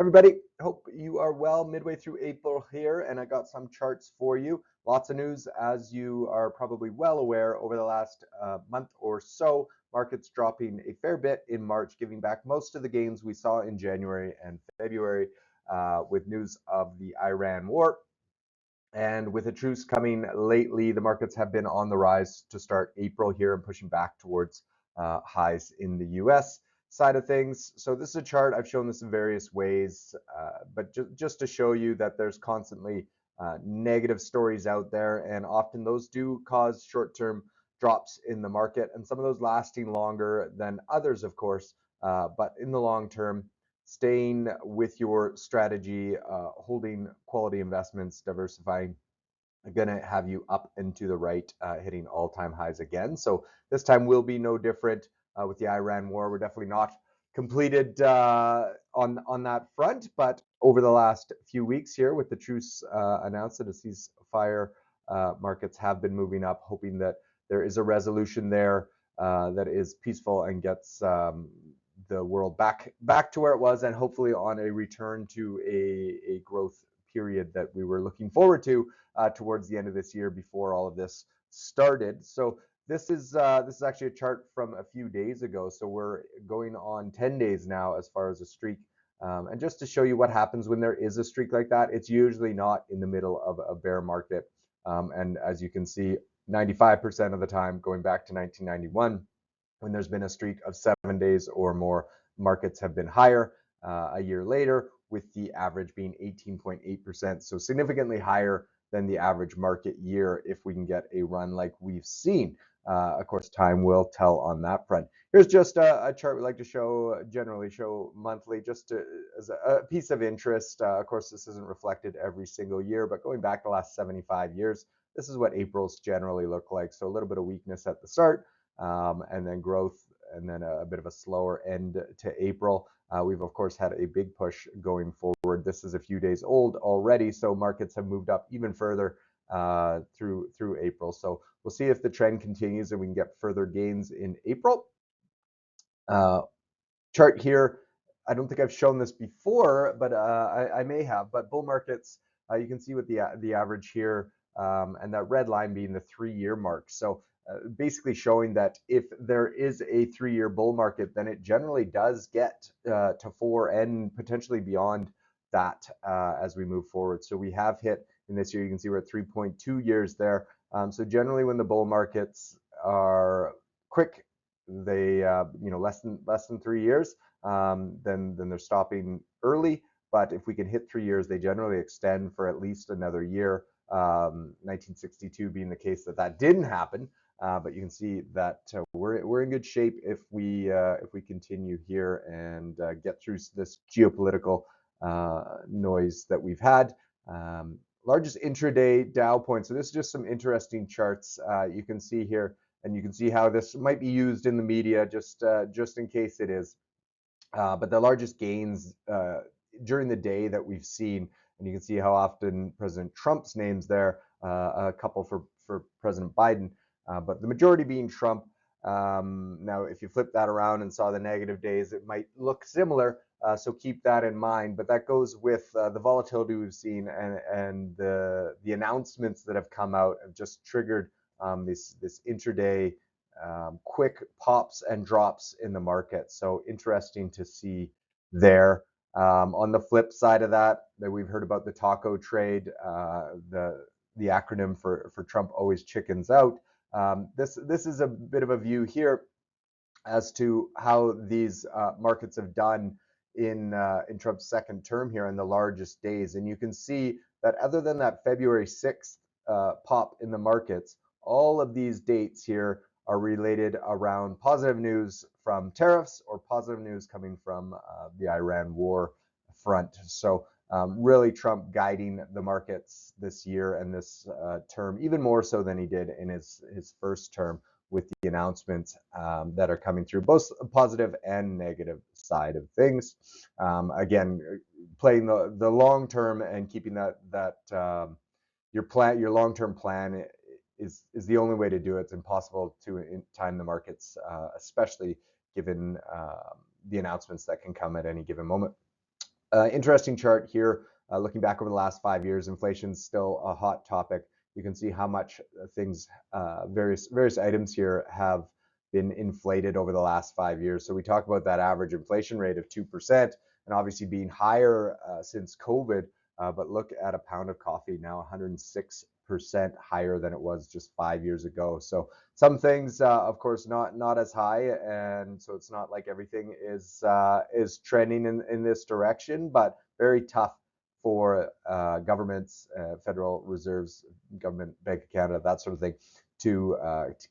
Everybody, hope you are well midway through April here, and I got some charts for you. Lots of news, as you are probably well aware, over the last month or so. Markets dropping a fair bit in March, giving back most of the gains we saw in January and February with news of the Iran war. And with a truce coming lately, the markets have been on the rise to start April here and pushing back towards highs in the US side of things. So this is a chart. I've shown this in various ways, but just to show you that there's constantly negative stories out there, and often those do cause short-term drops in the market, and some of those lasting longer than others, of course. But in the long term, staying with your strategy, holding quality investments, diversifying, going to have you up and to the right, hitting all-time highs again. So this time will be no different with the Iran war. We're definitely not completed on that front, but over the last few weeks here with the truce announced, that a ceasefire, markets have been moving up, hoping that there is a resolution there that is peaceful and gets the world back to where it was, and hopefully on a return to a growth period that we were looking forward to towards the end of this year before all of this started. So this is actually a chart from a few days ago. So we're going on 10 days now as far as a streak. And just to show you what happens when there is a streak like that, it's usually not in the middle of a bear market. And as you can see, 95% of the time, going back to 1991, when there's been a streak of 7 days or more, markets have been higher a year later, with the average being 18.8%. So significantly higher than the average market year if we can get a run like we've seen. Of course, time will tell on that front. Here's just a chart we like to show, generally show monthly, just as a piece of interest. Of course, this isn't reflected every single year, but going back the last 75 years, this is what Aprils generally look like. So a little bit of weakness at the start, and then growth, and then a bit of a slower end to April. We've, of course, had a big push going forward. This is a few days old already, so markets have moved up even further through April. So we'll see if the trend continues and we can get further gains in April. Chart here, I don't think I've shown this before, but I may have. But bull markets, you can see with the average here, and that red line being the 3-year mark. So basically showing that if there is a 3-year bull market, then it generally does get to 4 and potentially beyond that as we move forward. So we have hit in this year, you can see we're at 3.2 years there. So generally when the bull markets are quick, they less than 3 years, then they're stopping early. But if we can hit 3 years, they generally extend for at least another year. 1962 being the case that didn't happen. But you can see that we're in good shape if we continue here and get through this geopolitical noise that we've had. Largest intraday Dow point. So this is just some interesting charts you can see here, and you can see how this might be used in the media, just in case it is. But the largest gains during the day that we've seen, and you can see how often President Trump's name's there, a couple for President Biden. But the majority being Trump. Now, if you flip that around and saw the negative days, it might look similar. So keep that in mind. But that goes with the volatility we've seen, and the announcements that have come out have just triggered this intraday quick pops and drops in the market. So interesting to see there. On the flip side of that we've heard about the taco trade, the acronym for Trump always chickens out. This is a bit of a view here as to how these markets have done in Trump's second term here in the largest days. And you can see that other than that February 6th pop in the markets, all of these dates here are related around positive news from tariffs or positive news coming from the Iran war front. So really Trump guiding the markets this year and this term, even more so than he did in his first term, with the announcements that are coming through, both positive and negative side of things. Again, playing the long term and keeping that your long-term plan is the only way to do it. It's impossible to time the markets, especially given the announcements that can come at any given moment. Interesting chart here. Looking back over the last 5 years, inflation is still a hot topic. You can see how much things, various items here have been inflated over the last 5 years. So we talk about that average inflation rate of 2%, and obviously being higher since COVID. But look at a pound of coffee now, 106% higher than it was just 5 years ago. So some things, of course, not as high, and so it's not like everything is trending in this direction, but very tough for governments, federal reserves, government, Bank of Canada, that sort of thing, to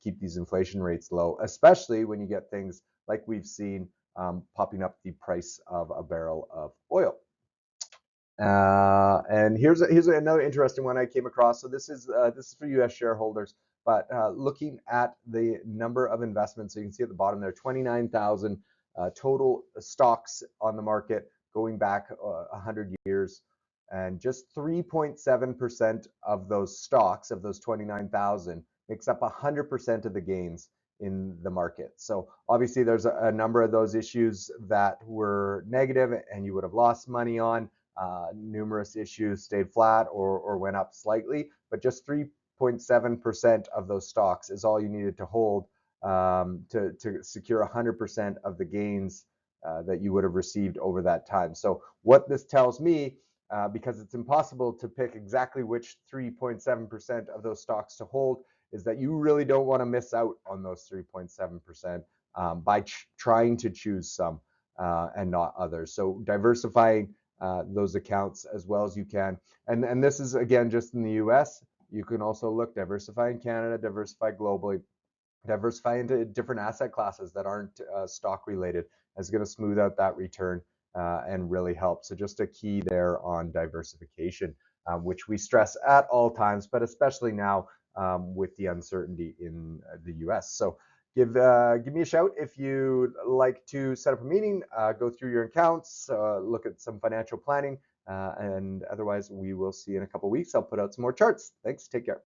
keep these inflation rates low, especially when you get things like we've seen popping up the price of a barrel of oil. And here's another interesting one I came across. So this is for U.S. shareholders, but looking at the number of investments, so you can see at the bottom there, 29,000 total stocks on the market going back 100 years, and just 3.7% of those stocks, of those 29,000, makes up 100% of the gains in the market. So obviously there's a number of those issues that were negative and you would have lost money on. Numerous issues stayed flat or went up slightly, but just 3.7% of those stocks is all you needed to hold to secure 100% of the gains that you would have received over that time. So what this tells me, because it's impossible to pick exactly which 3.7% of those stocks to hold, is that you really don't want to miss out on those 3.7% by trying to choose some and not others. So diversifying those accounts as well as you can. And this is, again, just in the US. You can also look, diversify in Canada, diversify globally, diversify into different asset classes that aren't stock related. Is going to smooth out that return and really help. So just a key there on diversification, which we stress at all times, but especially now with the uncertainty in the US. So give me a shout if you'd like to set up a meeting, go through your accounts, look at some financial planning, and otherwise we will see you in a couple of weeks. I'll put out some more charts. Thanks. Take care.